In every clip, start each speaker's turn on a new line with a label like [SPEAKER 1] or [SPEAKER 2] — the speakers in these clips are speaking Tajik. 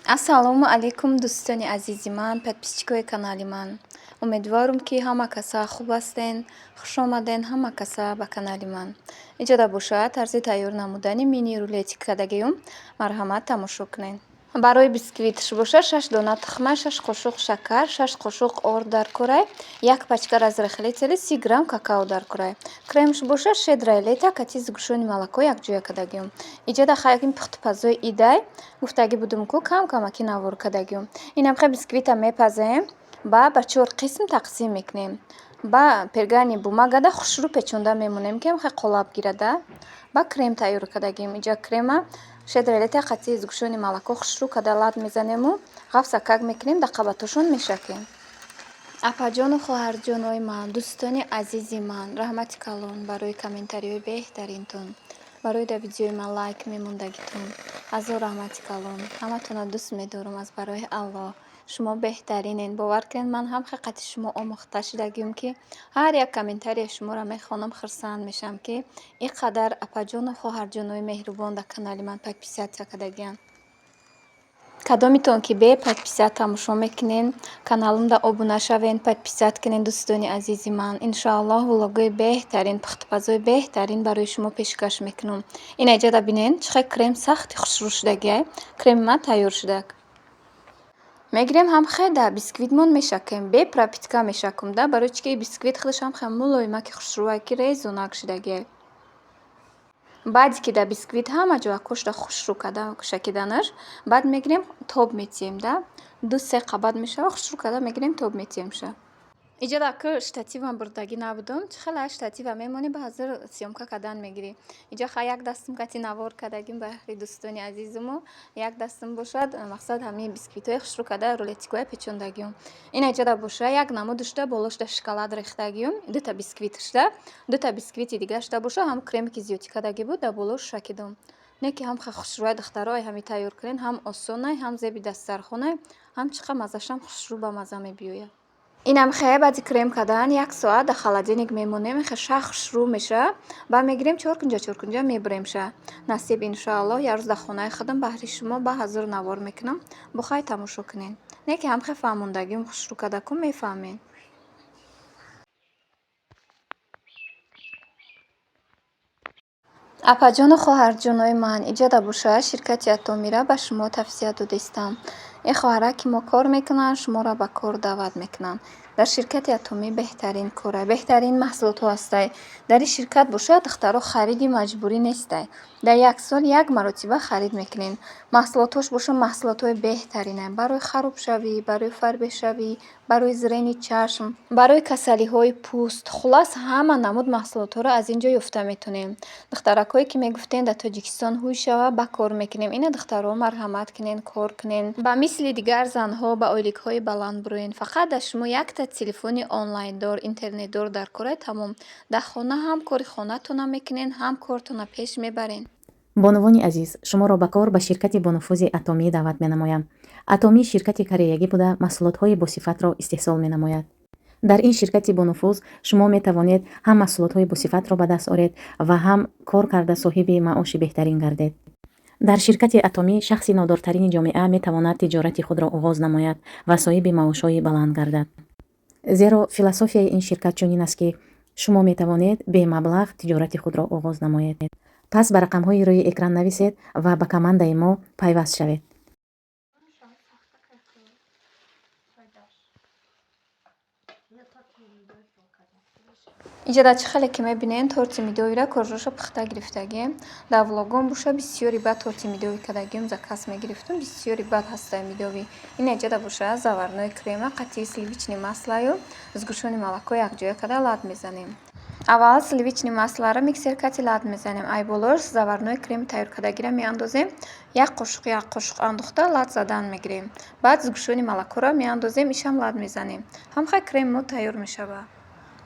[SPEAKER 1] Ассалому алайкум дӯстони азизи ман, подписчикои канали ман. Умедворум ки ҳама каса хуб ҳастен. Хушомаден ҳама каса ба канали ман. Иҷода бошад тарзи тайёр намудани мини рулетик кардагиюм. Марҳамат тамошо кунед. Барои бисквитш боша 6 дона тухма, 6 қошуқ шакар, 6 қошуқ орд дар курай, 1 пачка разрыхли цели 30 грамм какао дар курай. Кремш боша шедрай лета кати згушони молоко якҷоя кардагиюм. Иҷода хайкин пухтупазои идай гуфтаги будум ку кам-камаки навор кардагиюм. Инам хе бисквита мепазем ба 4 қисм тақсим мекунем. Ба пергани бумагада хушрӯ печонда мемонем ки хе қолаб гирада. Ба крем тайёр кардагиюм. Иҷа крема шедралета қатъи згушони молоко хушрӯ карда лад мезанему ғафса как мекунем даққабатошон мешакем. Апаҷону хоҳарҷонои ман, дӯстони азизи ман, раҳмати калон барои комментариҳои беҳтаринтон, барои дар видеои ман лайк мемондагитон. Азо раҳмати калон. Ҳаматонро дӯст медорам аз барои Аллоҳ. Шумо беҳтаринен. Бовар кунед ман ҳам хақати шумо омӯхта шудагиюм ки ҳар як комментарияи шуморо мехонам, хурсанд мешавам ки ин қадар апаҷону хоҳарҷонои меҳрубон дар канали ман подписатсия кардагиянд. Кадомитон ки бе подписат тамошо мекунен, каналымда обуна шавен, подписат кунен дӯстони азизи ман. Иншоаллоҳ влогои беҳтарин, пухтупазои беҳтарин барои шумо пешкаш мекунам. Ин аҷада бинен чӣ хел крем сахти хушрӯ шудагия. Креми ман тайёр шудаг. Мегирем ҳам хе да бисквитмон мешакем, бе пропитка мешакам да, барои чӣ ки бисквит худаш ҳам хе мулоима ки хушрӯа ки резонак шудагия. Баъди ки дар бисквит ҳама ҷоя кушта хушрӯ карда шакиданаш, баъд мегирем тоб метием да. 2-3 қабат мешава хушрӯ карда мегирем тоб метиемша. Иҷода ки штативам бурдагӣ набудам, чӣ хела штатива мемони ба ҳозир сёмка кардан мегирӣ. Иҷа ха як дастам кати навор кардагим баҳри дӯстони азизиму, як дастам бошад мақсад ҳамин бисквитҳои хушрӯ карда рулетикҳои печондагиюм. Ин аҷада боша як намудашда болошда шоколад рехтагиюм, 2 та бисквитшда, 2 та бисквити дигашда боша ҳам креми ки зиёдӣ кардагӣ буд дар болош шакидам. Не ки ҳам ха хушрӯи духтарои ҳами тайёр кунен, ҳам осонай, ҳам зеби дастархонай, ҳам чӣ қа маззашам хушрӯ ба мазза мебиёяд. Инам хе баъди крем кардан 1 соат дар холодильник мемонем, хе ша хушрӯ меша, ба мегирем 4 кунҷа мебуремша. Насиб иншоаллоҳ як рӯз дар хонаи худам баҳри шумо ба ҳозир навор мекунам. Бохай тамошо кунен. Не ки ҳам хе фаҳмондагим хушрӯ карда ку мефаҳмед. Апаҷону хоҳарҷонои ман, иҷода боша ширкати Атомира ба шумо тавсия додистам. Ин хоҳара ки мо кор мекунанд, шуморо ба кор даъват мекунанд. Дар ширкати Атомӣ беҳтарин кора, беҳтарин маҳсулотҳо ҳастай. Дар ин ширкат боша духтаро хариди маҷбурӣ нестай. Дар як сол як маротиба харид мекунен. Маҳсулотҳош боша маҳсулотҳои беҳтаринай. Барои харобшавӣ, барои фарбешавӣ, барои зирени чашм, барои касалиҳои пӯст. Хулас ҳама намуд маҳсулотҳоро аз ин ҷо ёфта метонем. Духтаракое ки мегуфтен дар Тоҷикистон ҳуй шава ба кор мекунем. Ина духтаро марҳамат кунен, кор кунен. Ба мисли дигар занҳо ба ойликҳои баланд буроен. Фақат дар шумо якта телефони онлайндор, интернетдор дар кора тамом. Дар хона ҳам кори хонатона мекунен, ҳам кортона пеш мебарен.
[SPEAKER 2] бонувони азиз, шуморо ба кор ба ширкати бонуфузи Атомӣ даъват менамоям. Атомӣ ширкати кореягӣ буда маҳсулотҳои босифатро истеҳсол менамояд. дар ин ширкати бонуфуз шумо метавонед ҳам маҳсулотҳои босифатро ба даст оред ва ҳам кор карда соҳиби маоши беҳтарин гардед. дар ширкати Атомӣ шахси нодортарини ҷомеа метавонад тиҷорати худро оғоз намояд ва соҳиби маошҳои баланд гардад. зеро философияи ин ширкат чунин аст ки шумо метавонед бемаблағ тиҷорати худро оғоз намоед. пас ба рақамҳои рӯи экран нависед ва ба командаи мо пайваст шавед.
[SPEAKER 1] Иҷода чӣ хеле ки мебинен торти мидоира коржоша пухта гирифтагием. Дар влогом боша бисёри бад торти мидови кардагием, заказ мегирифтам, бисёри бад ҳастай мидови. Ин аҷада боша заварной крема, қатъи сливични маслаю згушони молоко якҷоя карда лад мезанем. Аввал сливични масларо миксеркати лад мезанем. Ай болош заварной креми тайёр кардагиро меандозем. 1 қошуқ андохта лад задан мегирем. Баъд згушони молокоро меандозем, ишам лад мезанем. Ҳам хай крем мо тайёр мешавад.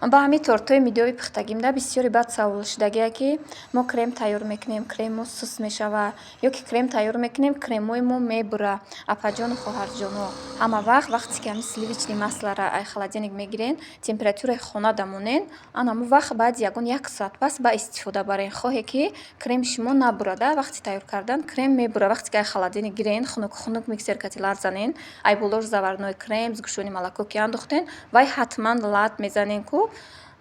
[SPEAKER 1] ба ҳамин тортҳои мидои пухтагимда бисёри баъд савол шудагие ки мо крем тайёр мекунем, кремо сус мешава ё ки крем тайёр мекунем, кремои мо мебура. Апаҷону хоҳарҷоно, ҳама вақт вақте ки ҳамин сливични маслара ай холодильник мегирен, температураи хона дамонен, ан ҳамон вақт баъди ягон 1 соат пас ба истифода барен. Хоҳе ки креми шумо набурада, вақти тайёр кардан крем мебура. Вақте ки ай холодильник гирен, хунук миксеркати ларзанен, ай болош заварной крем, згушёни молоко ки андохтен, вай ҳатман лат мезанен ку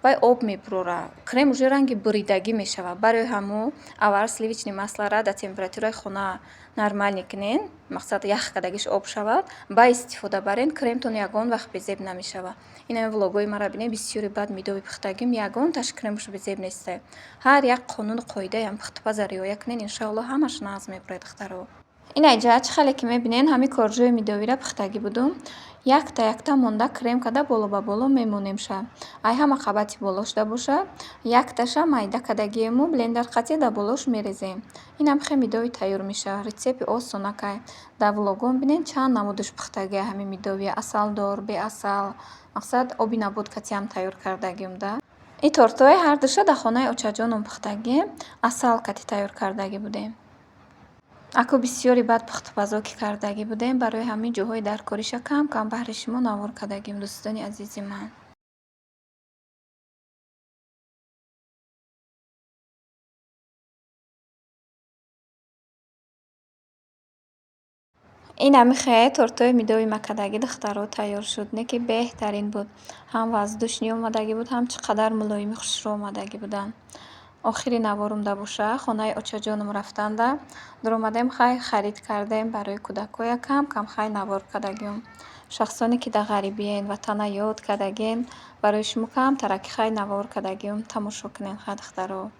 [SPEAKER 1] вай об мебурора. Крем уже ранги буридагӣ мешава. Барои ҳамо аввал сливични маслара дар температураи хона нормал мекунен, мақсад яхкадагиш об шавад, ба истифода барен, кремтон ягон вақт безеб намешава. Ин влогои мара бинед, бисёри баъд мидои пухтагим ягонташ кремаш безеб несте. Ҳар як қонуну қоидаам пухтупаза риоя кунен, иншоалло ҳамаш назм мебурад духтаро. Инай ҷаҳат хале ки мебинен ҳамин корҷои мидовира пухтагӣ будум. Якта монда крем када боло ба боло мемонемша. Ай ҳама қабати болош да боша, якташа майда кадагиему блендер қатӣ да болош мерезем. Инам хе мидои тайёр меша. Рецепти осонакай. Дар влогом бинен чанд намудаш пухтагия ҳамин мидови асалдор, беасал. Мақсад оби набодкатиам тайёр кардагиум да. И тортои ҳардуша дар хонаи очаҷонум пухтагӣ, асал кати тайёр кардагӣ будем. Аку бисёри баъд пухтупазо ки кардагӣ будем, барои ҳамин ҷоҳои даркориша кам баҳри шумо навор кардагим, дӯстони азизи ман. ин ҳамихе тортои мидови макадагӣ духтаро тайёр шуд. Не ки беҳтарин буд. Ҳам воздушни омадагӣ буд, ҳам чӣ қадар мулоими хушрӯ омадагӣ буданд. охири наворум да боша, хонаи очаҷонум рафтанда, дуромадем хай харид кардем барои кӯдакоя кам хай навор кардагиум. Шахсоне ки дар ғарибиен, ватана ёд кардагем, барои шумо камтараки хай навор кардагиум. Тамошо кунен хай духтаро.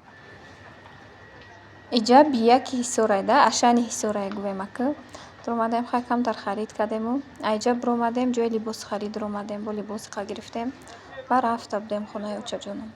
[SPEAKER 1] Иҷа бияки ҳисорай да, ашани ҳисорай гӯем аку. Дуромадем хай камтар харид кардему. Айҷа биромадем, ҷои либос харид омадем, бо либоси қа гирифтем ва рафта будем хонаи очаҷонум.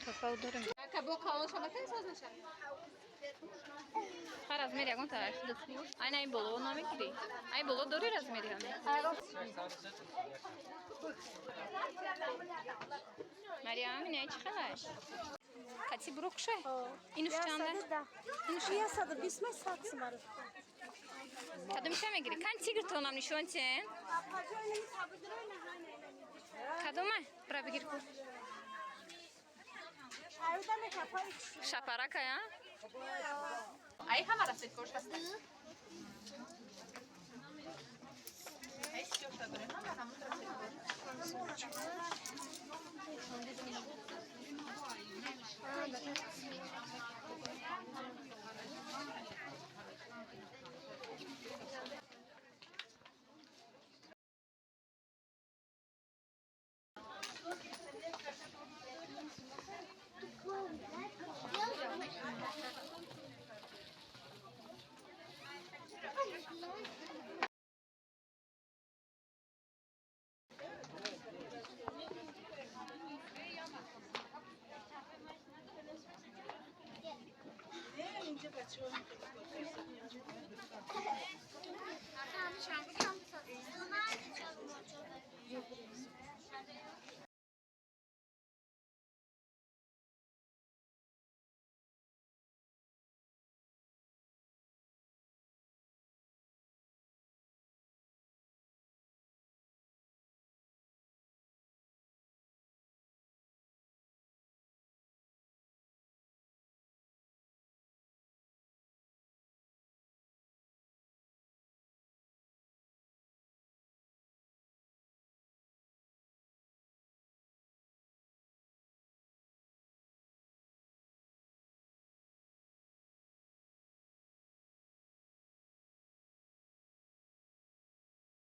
[SPEAKER 1] какао дорем. ҳар размери ягон тариф дӯстӣ? Айна ин боло намегирӣ? Айн боло дори размери ҳамин? Мариам, ин ай чӣ хелаш? Кати буро кушай? Инуш чанда? Инуш
[SPEAKER 3] 120 см.
[SPEAKER 1] кадомиша мегирӣ? Кан тигр тонам нишон тен? Кадома? Бра бигир ку. Шапарака я? Ай ҳама расед кош ҳаста. Ай сёша берем, ҳамун расед.